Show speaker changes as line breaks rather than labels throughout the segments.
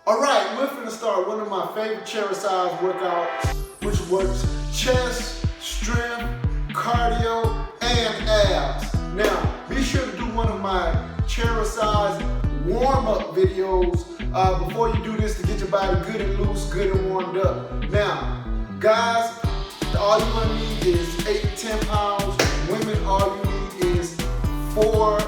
Alright, we're going to start one of my favorite chair-a-cise workouts, which works chest, strength, cardio, and abs. Now, be sure to do one of my chair-a-cise warm-up videos before you do this to get your body good and loose, good and warmed up. Now, guys, all you're going to need is 8 to 10 pounds. Women, all you need is 1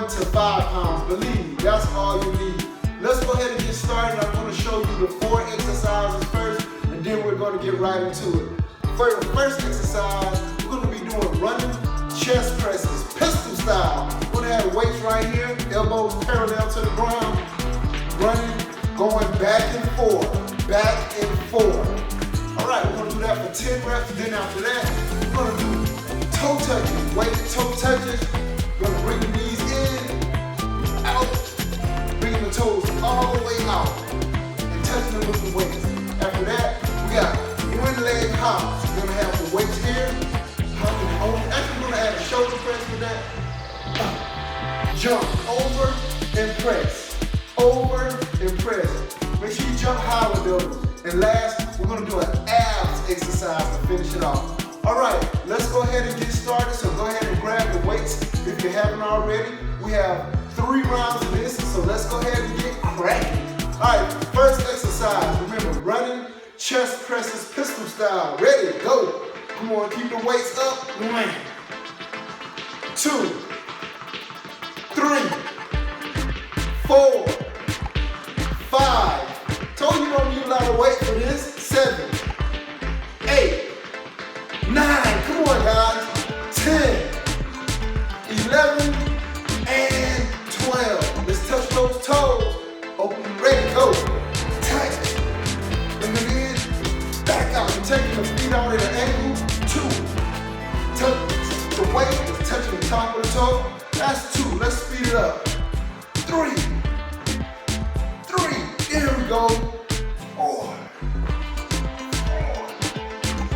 to 5 pounds. Believe me, that's all you need. Let's go ahead and get started. I'm going to show you the 4 exercises first, and then we're going to get right into it. For the first exercise, we're going to be doing running chest presses, pistol style. We're going to have weights right here, elbows parallel to the ground, running, going back and forth, back and forth. All right, we're going to do that for 10 reps, and then after that, we're going to do toe touches, weighted toe touches. We're going to bring the knees in, out, bringing the toes all the way out, and touching them with the weights. After that, we got one leg hops. We're going to have the weights here, hopping over. Actually, we're going to add a shoulder press with that. Jump over and press, over and press. Make sure you jump high with those. And last, we're going to do an abs exercise to finish it off. All right, let's go ahead and get started. So go ahead and grab the weights if you haven't already. We have 3 rounds of this, so let's go ahead and get cracking. All right, first exercise. Remember, running chest presses, pistol style. Ready, go. Come on, keep the weights up. 1, 2, 3, 4, 5. Told you don't need a lot of weight for this. 7, 8, 9. Come on, guys. 10, 11, and 12. Let's touch those toes. Open, ready, go. Tight. Bring it in. Back out. You're taking the feet out at an angle. 2. Touch the weight is touching the top of the toe. That's 2. Let's speed it up. 3. 3. There we go. 4.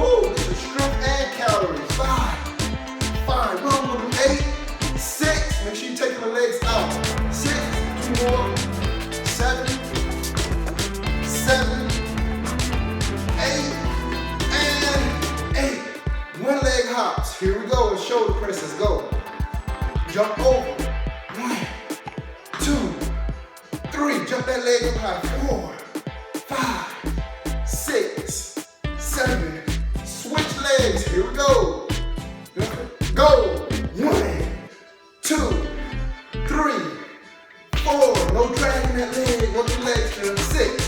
Oh, this is strength and calories. 5. 5. We're going to do 8. 6. Make sure you're taking the legs out. 6. 2 more. 7. 7. 8. And 8. One leg hops. Here we go. And shoulder presses. Go. Jump over. 1, 2, 3. Jump that leg up high. 4, 5, 6, 7. Switch legs. Here we go. Go. 1, 2, 3, 4. No dragging that leg. Go to the legs. 6,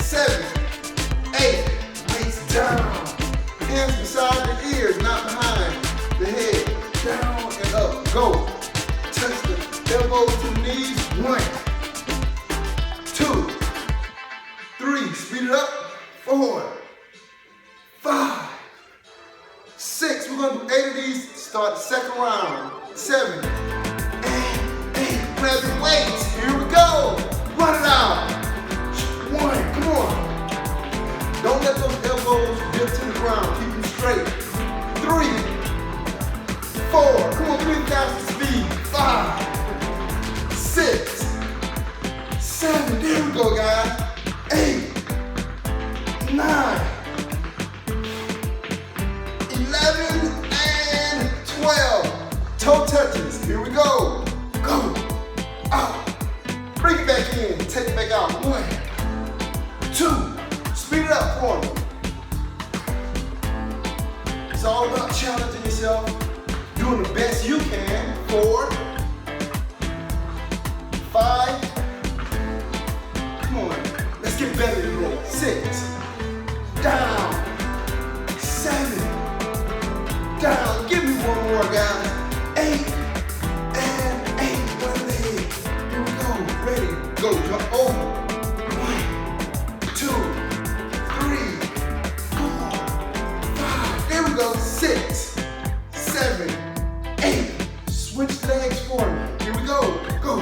7, 8. Weights down. Hands beside the ears, not behind the head. Down and up. Go. Touch the elbows to the knees. 1, 2, 3. Speed it up. 4, 5, 6. We're going to do 8 of these. Start the second round. 7, 8. Grab your weights. Here we go. Run it out. 1. Come on. Don't let those elbows dip to the ground. Keep them straight. 3, 4. Come on, 3 faster speed. 5, 6, 7. There we go, guys. 8, 9, 11, and 12. Toe touches. Here we go. Go. Out. Bring it back in. Take it back out. 1, 2. Speed it up for me. It's all about challenging yourself, doing the best you can. 4, 5. Come on. Let's get better than that. 6. Down. 7. Down. Give me one more, guys. 8. And 8. One leg. Here we go. Ready. Go. Jump over. 1, 2, 3, 4, 5. There we go. 6, 7, 8. Switch legs for me. Here we go. Go.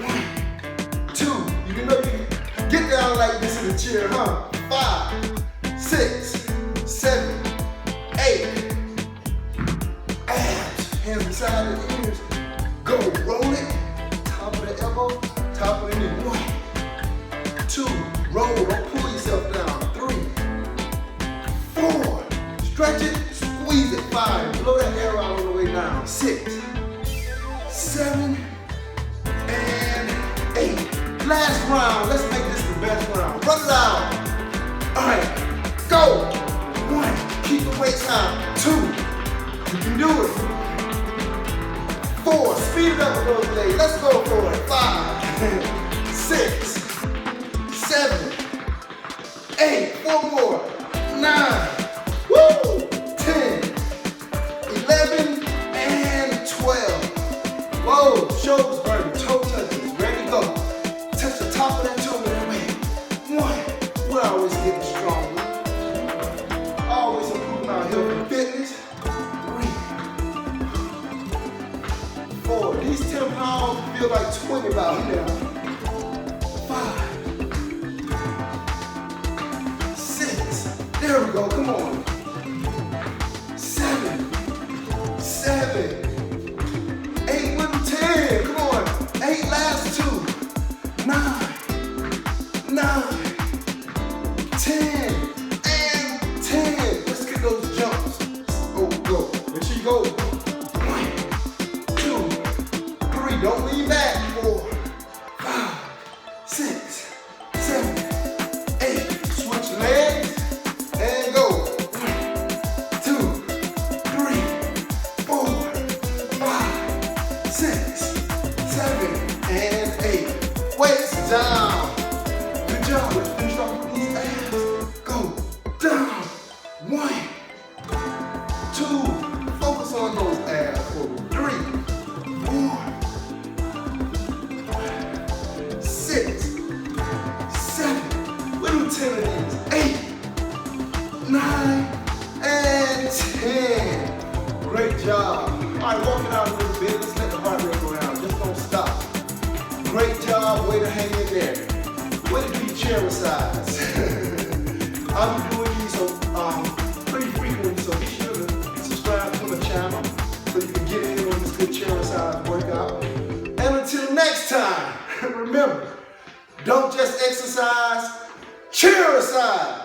1, 2. You can know you can get down like this in the chair, huh? 5, 6, 7, 8. Abs. Hands beside the ears. Go. Roll it. Top of the elbow. Top of the knee. 1, Last round, let's make this the best round. Run it out. All right, go. 1, keep the weights high. 2, you can do it. 4, speed it up with those legs. Let's go for it. 5, 6, 7, 8, 4 more. 9, woo, 10, 11, and 12. Whoa, shoulders burning, toe touches, ready to go. Touch the top of that toe with that weight. 1, we're always getting stronger. Always improving our health and fitness. 3, 4, these 10 pounds feel like 20 about now. 5, 6, there we go, come on. 7, 8 with 10, come on. 8, last 2, 9, 10, and 10. Let's get those jumps. Oh, go. Make sure you go. 1, 2, 3. Don't lean back. 4, 5, 6, 7, 8. Switch legs and go. 1, 2, 3, 4, 5, 6, 7, and 8. Weights down. Good job. Let's finish off with these abs. Go down. 1, 2. Focus on those abs. 3, 4, 6, 7. We'll do 10 of these. 8, 9, and 10. Great job. All right, walking out a little bit. Let's let the heart rate go down. Just don't stop. Great job. Way to hang in there. Way to be chair-a-cise. I'll be doing these pretty frequently, so be sure to subscribe to the channel so you can get in on this good chair-a-cise workout. And until next time, remember, don't just exercise, chair-a-cise.